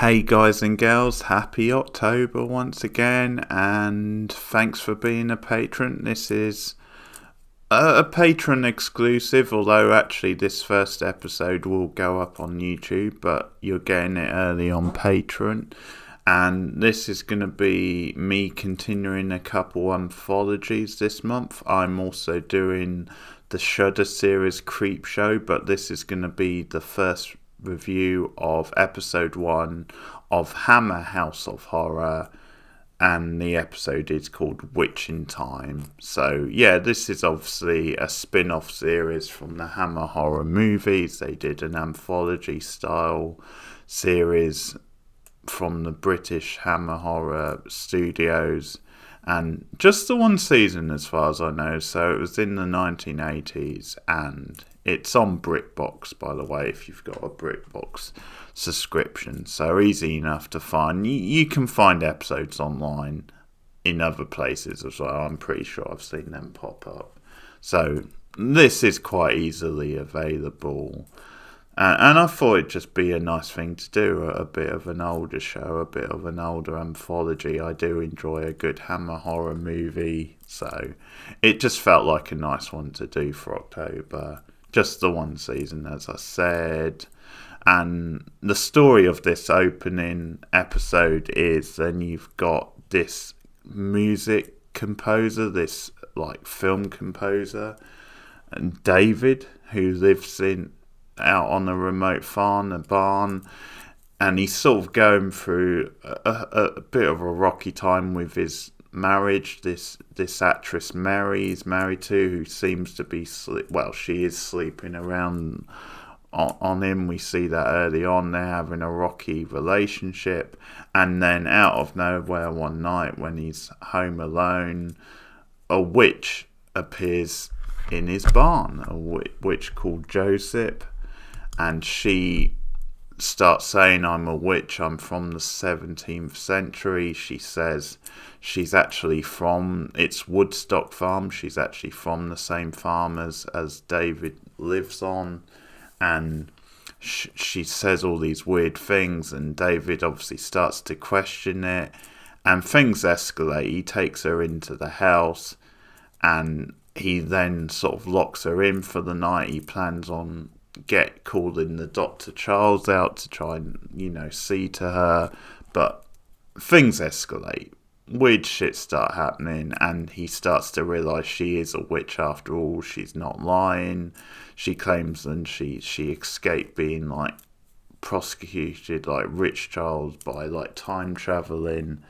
Hey guys and girls, happy October once again, and thanks for being a patron. This is a patron exclusive, although actually this first episode will go up on YouTube, but you're getting it early on Patreon. And this is going to be me continuing a couple anthologies this month. I'm also doing the Shudder series Creep Show, but this is going to be the first review of episode 1 of Hammer House of Horror, and the episode is called Witch in Time. So yeah, this is obviously a spin-off series from the Hammer horror movies. They did an anthology style series from the British Hammer Horror Studios, and just the one season as far as I know, so it was in the 1980s, and it's on BritBox, by the way, if you've got a BritBox subscription, so easy enough to find. You can find episodes online in other places as well. I'm pretty sure I've seen them pop up, so this is quite easily available. And I thought it'd just be a nice thing to do, a bit of an older show, a bit of an older anthology. I do enjoy a good Hammer horror movie, so it just felt like a nice one to do for October. Just the one season, as I said. And the story of this opening episode is then you've got this music composer, this like film composer, and David, who lives out on a remote farm, a barn, and he's sort of going through a bit of a rocky time with his marriage. This actress Mary is married to, who seems to be she is sleeping around on him. We see that early on. They're having a rocky relationship, and then out of nowhere one night when he's home alone, a witch appears in his barn, a witch called Joseph. And she starts saying, "I'm a witch, I'm from the 17th century. She says she's actually it's Woodstock Farm. She's actually from the same farm as David lives on. And she says all these weird things, and David obviously starts to question it. And things escalate. He takes her into the house, and he then sort of locks her in for the night. He plans on calling the Dr. Charles out to try and, see to her, but things escalate. Weird shit start happening, and he starts to realise she is a witch after all. She's not lying. She claims that she escaped being prosecuted like Rich Charles by time travelling,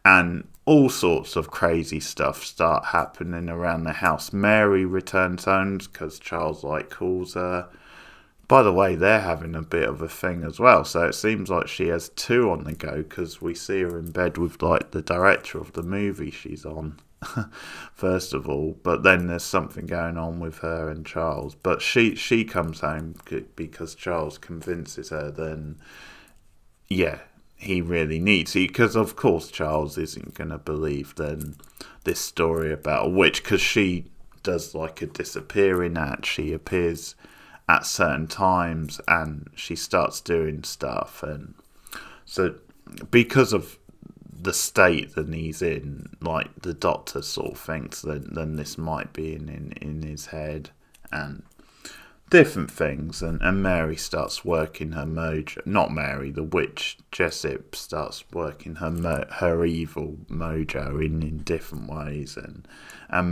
and all sorts of crazy stuff start happening around the house. Mary returns home because Charles calls her. By the way, they're having a bit of a thing as well, so it seems like she has two on the go, because we see her in bed with the director of the movie she's on, first of all, but then there's something going on with her and Charles. But she comes home because Charles convinces her then, yeah, he really needs you, because of course Charles isn't going to believe then this story about a witch, because she does a disappearing act. She appears at certain times, and she starts doing stuff, and so because of the state that he's in, the doctor sort of thinks that then this might be in his head, and different things, and Mary starts working her mojo. Not Mary, the witch Jessup starts working her evil mojo in different ways, and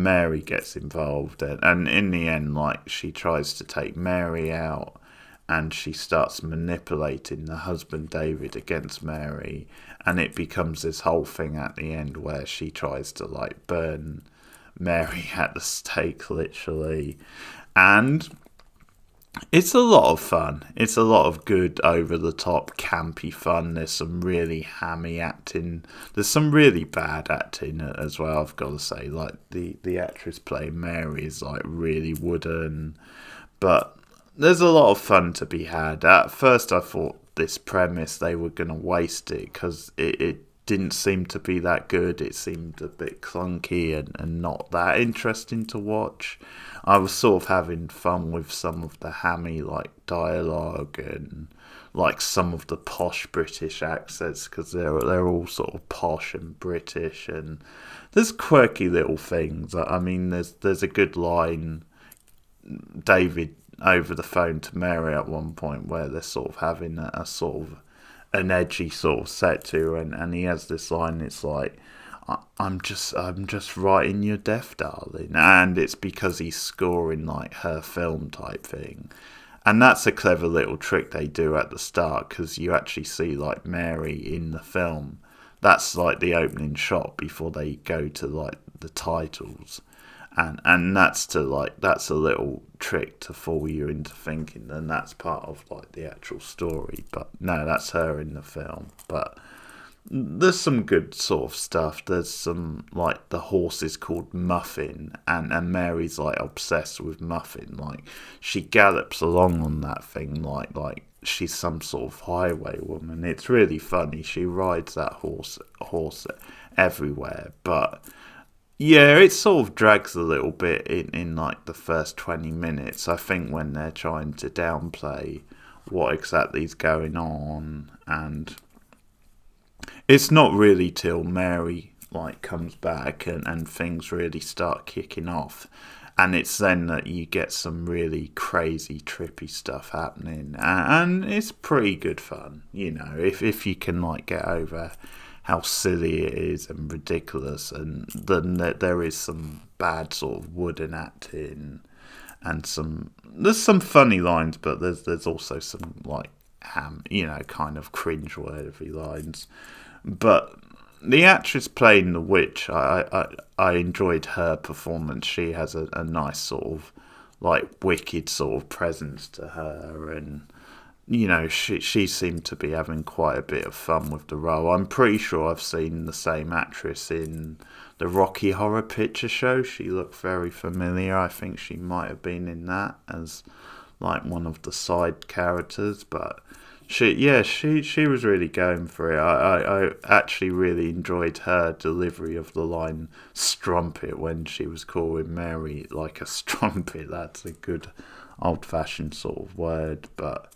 Mary gets involved, and in the end, she tries to take Mary out, and she starts manipulating the husband David against Mary, and it becomes this whole thing at the end where she tries to burn Mary at the stake, literally, and it's a lot of fun. It's a lot of good, over-the-top, campy fun. There's some really hammy acting. There's some really bad acting as well, I've got to say. The actress playing Mary is really wooden. But there's a lot of fun to be had. At first I thought this premise, they were going to waste it, because it didn't seem to be that good. It seemed a bit clunky and not that interesting to watch. I was sort of having fun with some of the hammy like dialogue and like some of the posh British accents, because they're all sort of posh and British, and there's quirky little things. I mean, there's a good line, David over the phone to Mary at one point, where they're sort of having a sort of an edgy sort of set to, and he has this line. It's like, I'm just writing your death, darling, and it's because he's scoring like her film type thing. And that's a clever little trick they do at the start, because you actually see like Mary in the film. That's like the opening shot before they go to like the titles, and that's a little trick to fool you into thinking then that's part of like the actual story. But no, that's her in the film. But there's some good sort of stuff. There's some, like, the horse is called Muffin, and Mary's like obsessed with Muffin. Like, she gallops along on that thing like she's some sort of highway woman. It's really funny. She rides that horse everywhere. But yeah, it sort of drags a little bit in like the first 20 minutes, I think, when they're trying to downplay what exactly is going on. And it's not really till Mary like comes back and things really start kicking off, and it's then that you get some really crazy trippy stuff happening, and it's pretty good fun, if you can like get over how silly it is and ridiculous, and then there is some bad sort of wooden acting, and there's some funny lines, but there's also some like kind of cringe-worthy lines. But the actress playing the witch, I enjoyed her performance. She has a nice sort of like wicked sort of presence to her, and she seemed to be having quite a bit of fun with the role. I'm pretty sure I've seen the same actress in the Rocky Horror Picture Show. She looked very familiar. I think she might have been in that as like one of the side characters, but she was really going for it. I actually really enjoyed her delivery of the line strumpet when she was calling Mary like a strumpet. That's a good old-fashioned sort of word. But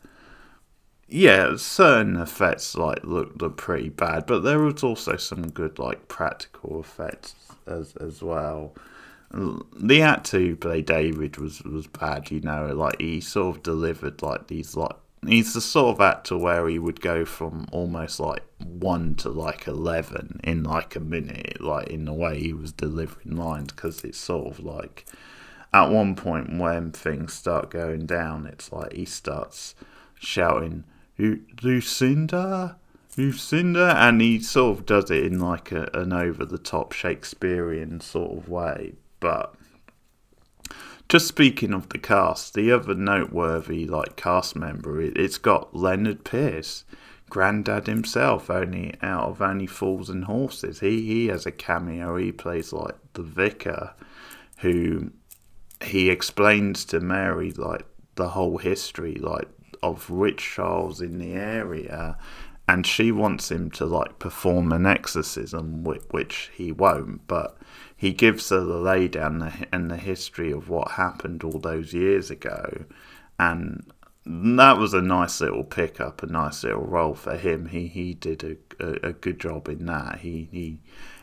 yeah, certain effects like looked pretty bad, but there was also some good like practical effects as well. The actor who played David was bad, like he sort of delivered like these like, he's the sort of actor where he would go from almost like 1 to like 11 in like a minute, like in the way he was delivering lines, because it's sort of like at one point when things start going down, it's like he starts shouting, Lucinda, and he sort of does it in like an over-the-top Shakespearean sort of way. But just speaking of the cast, the other noteworthy like cast member, it's got Leonard Pierce, Grandad himself, only out of Only Fools and Horses. He has a cameo. He plays like the vicar, who he explains to Mary like the whole history like of witch trials in the area, and she wants him to like perform an exorcism, which he won't, but he gives her the laydown and the history of what happened all those years ago, and that was a nice little pickup, a nice little role for him. He did a good job in that. He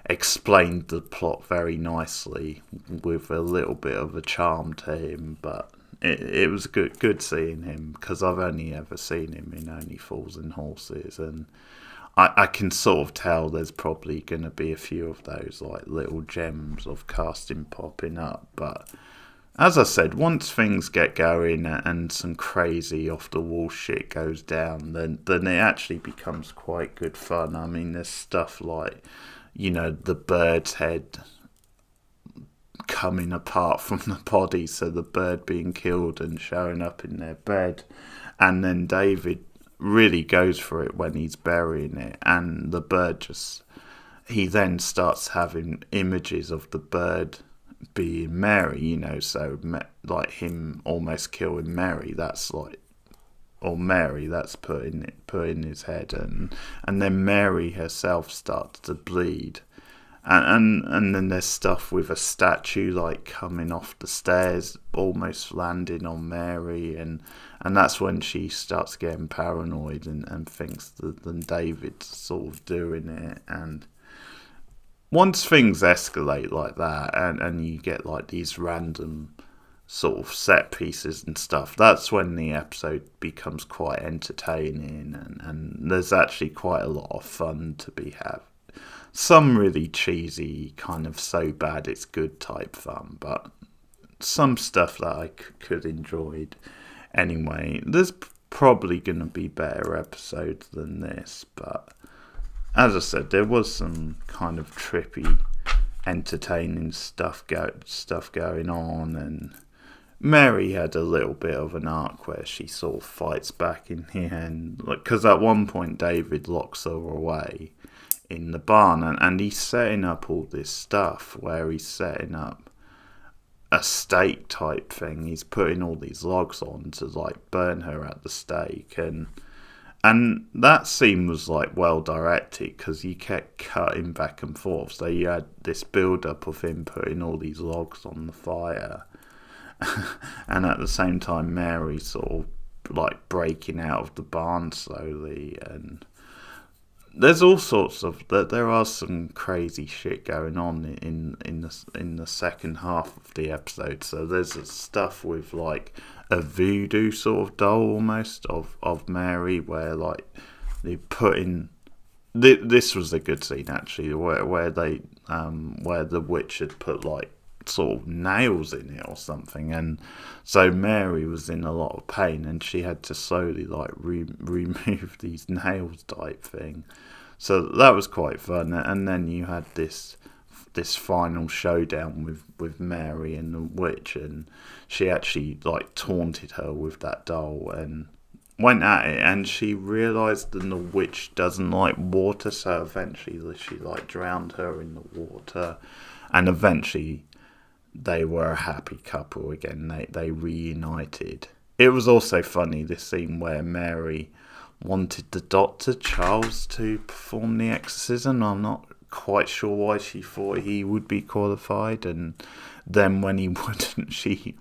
explained the plot very nicely with a little bit of a charm to him, but it was good seeing him, because I've only ever seen him in Only Fools and Horses, and I can sort of tell there's probably going to be a few of those like little gems of casting popping up. But as I said, once things get going and some crazy off-the-wall shit goes down, then it actually becomes quite good fun. I mean, there's stuff like, the bird's head coming apart from the body, so the bird being killed and showing up in their bed, and then David really goes for it when he's burying it, and the bird he then starts having images of the bird being Mary, so like him almost killing Mary. That's like or Mary, that's put in his head, and then Mary herself starts to bleed. And then there's stuff with a statue like coming off the stairs, almost landing on Mary, and that's when she starts getting paranoid and thinks that David's sort of doing it. And once things escalate like that, and you get like these random sort of set pieces and stuff, that's when the episode becomes quite entertaining, and there's actually quite a lot of fun to be had. Some really cheesy, kind of so bad it's good type fun, but some stuff that I could enjoy anyway. There's probably going to be better episodes than this, but as I said, there was some kind of trippy, entertaining stuff going on, and Mary had a little bit of an arc where she sort of fights back in the end, because at one point David locks her away in the barn, and he's setting up all this stuff where he's setting up a stake type thing. He's putting all these logs on to like burn her at the stake, and that scene was like well directed because you kept cutting back and forth, so you had this build up of him putting all these logs on the fire and at the same time Mary sort of like breaking out of the barn slowly. And there's all sorts of there are some crazy shit going on in the second half of the episode. So there's stuff with like a voodoo sort of doll almost of Mary, where like they put in. This was a good scene actually, where they where the witch had put like sort of nails in it or something, and so Mary was in a lot of pain and she had to slowly like remove these nails type thing. So that was quite fun. And then you had this final showdown with Mary and the witch, and she actually like taunted her with that doll and went at it, and she realised that the witch doesn't like water, so eventually she like drowned her in the water, and eventually they were a happy couple again. They reunited. It was also funny, this scene where Mary wanted the Doctor Charles to perform the exorcism. I'm not quite sure why she thought he would be qualified, and then when he wouldn't, she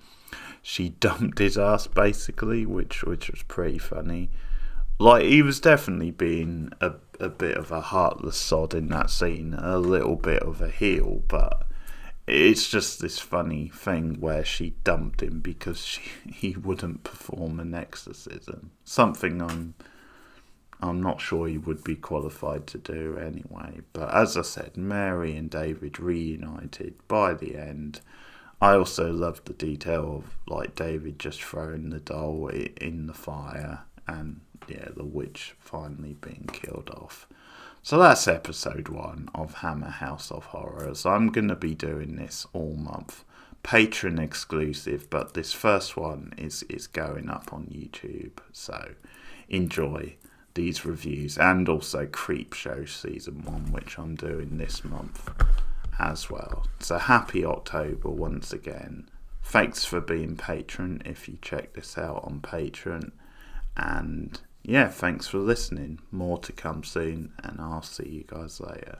dumped his ass basically, which was pretty funny. Like, he was definitely being a bit of a heartless sod in that scene, a little bit of a heel, but it's just this funny thing where she dumped him because he wouldn't perform an exorcism. Something I'm not sure he would be qualified to do anyway. But as I said, Mary and David reunited by the end. I also loved the detail of like David just throwing the doll in the fire, and yeah, the witch finally being killed off. So that's episode 1 of Hammer House of Horrors. I'm going to be doing this all month. Patreon exclusive, but this first one is going up on YouTube. So enjoy these reviews, and also Creepshow Season 1, which I'm doing this month as well. So happy October once again. Thanks for being patron if you check this out on Patreon. And yeah, thanks for listening. More to come soon, and I'll see you guys later.